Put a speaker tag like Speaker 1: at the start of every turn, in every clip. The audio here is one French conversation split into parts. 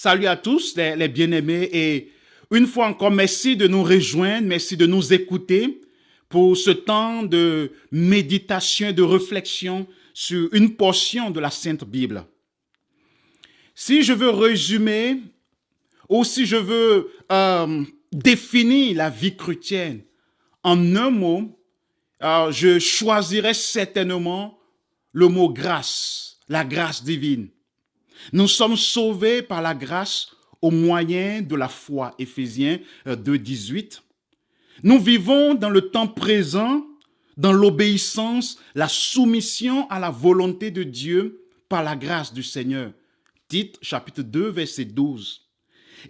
Speaker 1: Salut à tous les bien-aimés et une fois encore, merci de nous rejoindre, merci de nous écouter pour ce temps de méditation et de réflexion sur une portion de la Sainte Bible. Si je veux résumer ou si je veux définir la vie chrétienne en un mot, je choisirais certainement le mot grâce, la grâce divine. Nous sommes sauvés par la grâce au moyen de la foi. Éphésiens 2:18. Nous vivons dans le temps présent, dans l'obéissance, la soumission à la volonté de Dieu par la grâce du Seigneur. Tite, chapitre 2, verset 12.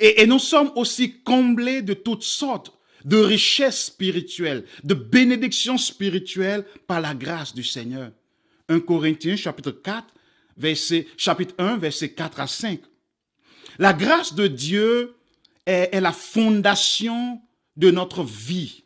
Speaker 1: Et nous sommes aussi comblés de toutes sortes de richesses spirituelles, de bénédictions spirituelles par la grâce du Seigneur. 1 Corinthiens, chapitre 1, verset 4 à 5. La grâce de Dieu est la fondation de notre vie,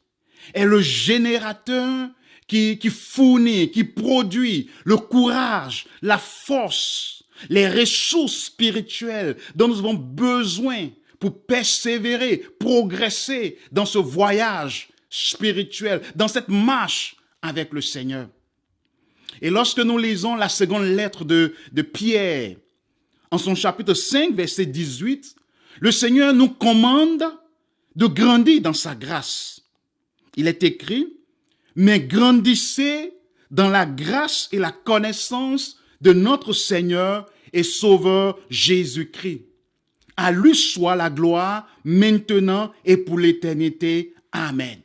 Speaker 1: est le générateur qui fournit, qui produit le courage, la force, les ressources spirituelles dont nous avons besoin pour persévérer, progresser dans ce voyage spirituel, dans cette marche avec le Seigneur. Et lorsque nous lisons la seconde lettre de Pierre, en son chapitre 5, verset 18, le Seigneur nous commande de grandir dans sa grâce. Il est écrit, « Mais grandissez dans la grâce et la connaissance de notre Seigneur et Sauveur Jésus-Christ. À lui soit la gloire, maintenant et pour l'éternité. Amen. »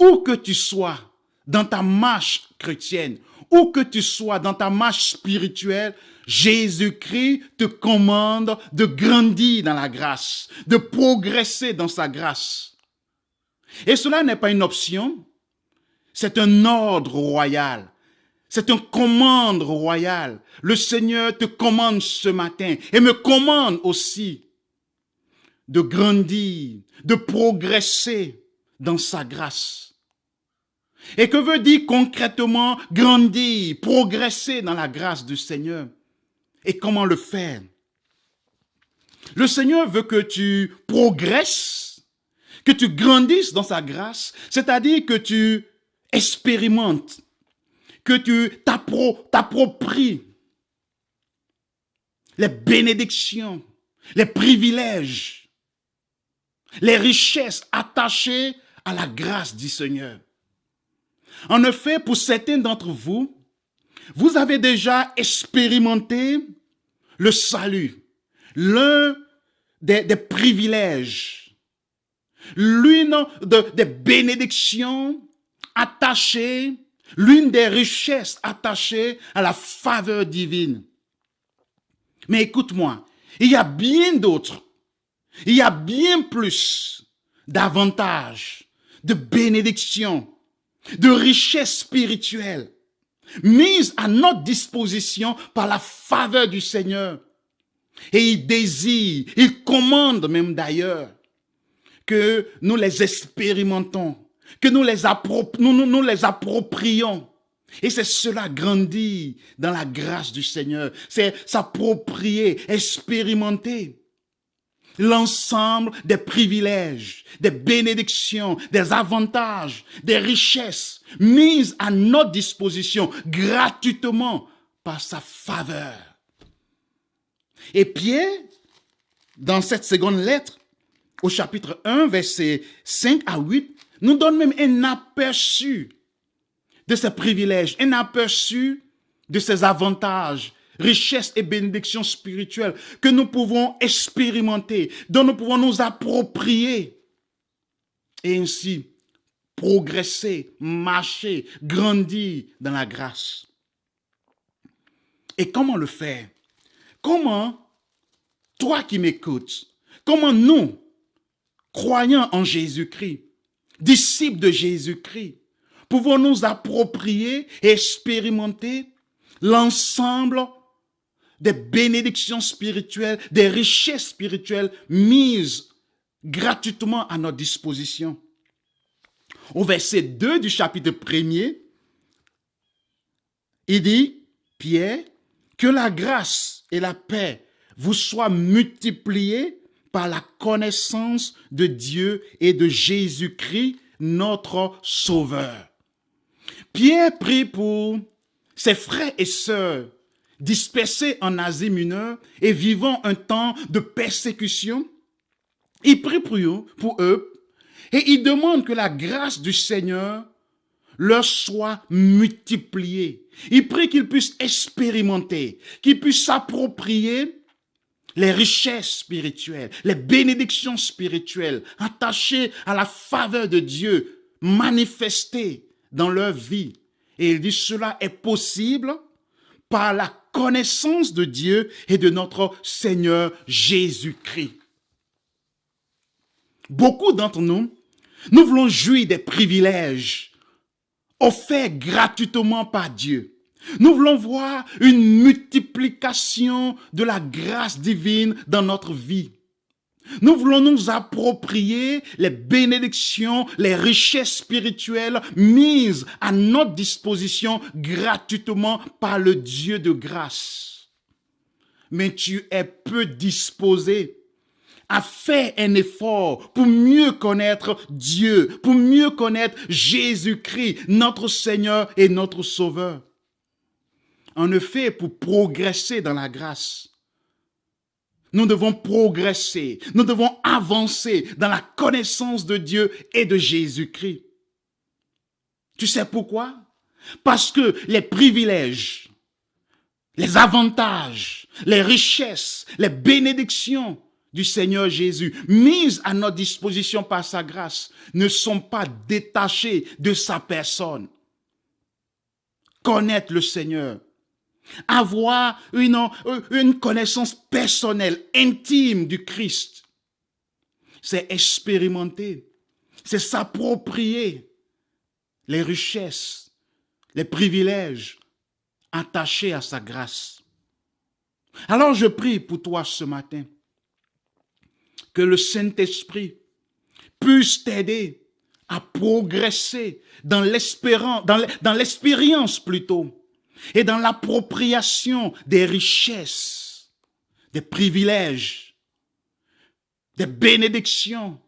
Speaker 1: Où que tu sois dans ta marche chrétienne, où que tu sois dans ta marche spirituelle, Jésus-Christ te commande de grandir dans la grâce, de progresser dans sa grâce. Et cela n'est pas une option, c'est un ordre royal, c'est une commande royale. Le Seigneur te commande ce matin et me commande aussi de grandir, de progresser dans sa grâce. Et que veut dire concrètement grandir, progresser dans la grâce du Seigneur? Et comment le faire? Le Seigneur veut que tu progresses, que tu grandisses dans sa grâce, c'est-à-dire que tu expérimentes, que tu t'appropries les bénédictions, les privilèges, les richesses attachées à la grâce du Seigneur. En effet, pour certains d'entre vous, vous avez déjà expérimenté le salut, l'un des privilèges, l'une des bénédictions attachées, l'une des richesses attachées à la faveur divine. Mais écoute-moi, il y a bien d'autres, il y a bien plus d'avantages, de bénédictions, de richesses spirituelles mises à notre disposition par la faveur du Seigneur. Et il désire, il commande même d'ailleurs que nous les expérimentons, que nous les approprions. Et c'est cela, grandir dans la grâce du Seigneur. C'est s'approprier, expérimenter l'ensemble des privilèges, des bénédictions, des avantages, des richesses mises à notre disposition gratuitement par sa faveur. Et Pierre, dans cette seconde lettre, au chapitre 1, versets 5 à 8, nous donne même un aperçu de ces privilèges, un aperçu de ces avantages, richesses et bénédictions spirituelles que nous pouvons expérimenter, dont nous pouvons nous approprier et ainsi progresser, marcher, grandir dans la grâce. Et comment le faire? Comment, toi qui m'écoutes, comment nous, croyants en Jésus-Christ, disciples de Jésus-Christ, pouvons nous approprier et expérimenter l'ensemble des bénédictions spirituelles, des richesses spirituelles mises gratuitement à notre disposition. Au verset 2 du chapitre 1er, il dit, Pierre, que la grâce et la paix vous soit multiplié par la connaissance de Dieu et de Jésus-Christ, notre Sauveur. Pierre prie pour ses frères et sœurs dispersés en Asie mineure et vivant un temps de persécution. Il prie pour eux et il demande que la grâce du Seigneur leur soit multipliée. Il prie qu'ils puissent expérimenter, qu'ils puissent s'approprier les richesses spirituelles, les bénédictions spirituelles attachées à la faveur de Dieu, manifestées dans leur vie. Et il dit cela est possible par la connaissance de Dieu et de notre Seigneur Jésus-Christ. Beaucoup d'entre nous, nous voulons jouir des privilèges offerts gratuitement par Dieu. Nous voulons voir une multiplication de la grâce divine dans notre vie. Nous voulons nous approprier les bénédictions, les richesses spirituelles mises à notre disposition gratuitement par le Dieu de grâce. Mais tu es peu disposé à faire un effort pour mieux connaître Dieu, pour mieux connaître Jésus-Christ, notre Seigneur et notre Sauveur. En effet, pour progresser dans la grâce, nous devons progresser, nous devons avancer dans la connaissance de Dieu et de Jésus-Christ. Tu sais pourquoi? Parce que les privilèges, les avantages, les richesses, les bénédictions du Seigneur Jésus, mises à notre disposition par sa grâce, ne sont pas détachées de sa personne. Connaître le Seigneur, avoir une connaissance personnelle, intime du Christ, c'est expérimenter, c'est s'approprier les richesses, les privilèges attachés à sa grâce. Alors je prie pour toi ce matin, que le Saint-Esprit puisse t'aider à progresser dans l'expérience plutôt, et dans l'appropriation des richesses, des privilèges, des bénédictions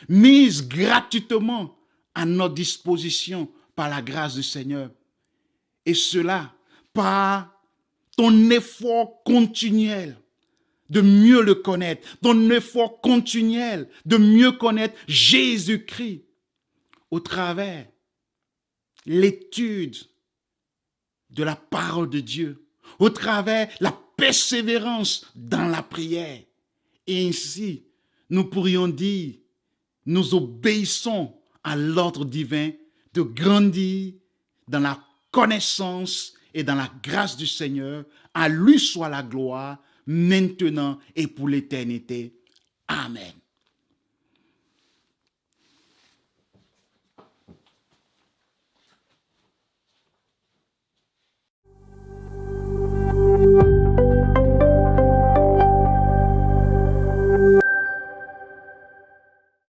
Speaker 1: mises gratuitement à notre disposition par la grâce du Seigneur. Et cela par ton effort continuel de mieux le connaître, ton effort continuel de mieux connaître Jésus-Christ au travers l'étude de la parole de Dieu, au travers la persévérance dans la prière. Et ainsi, nous pourrions dire, nous obéissons à l'ordre divin de grandir dans la connaissance et dans la grâce du Seigneur. À lui soit la gloire, maintenant et pour l'éternité. Amen.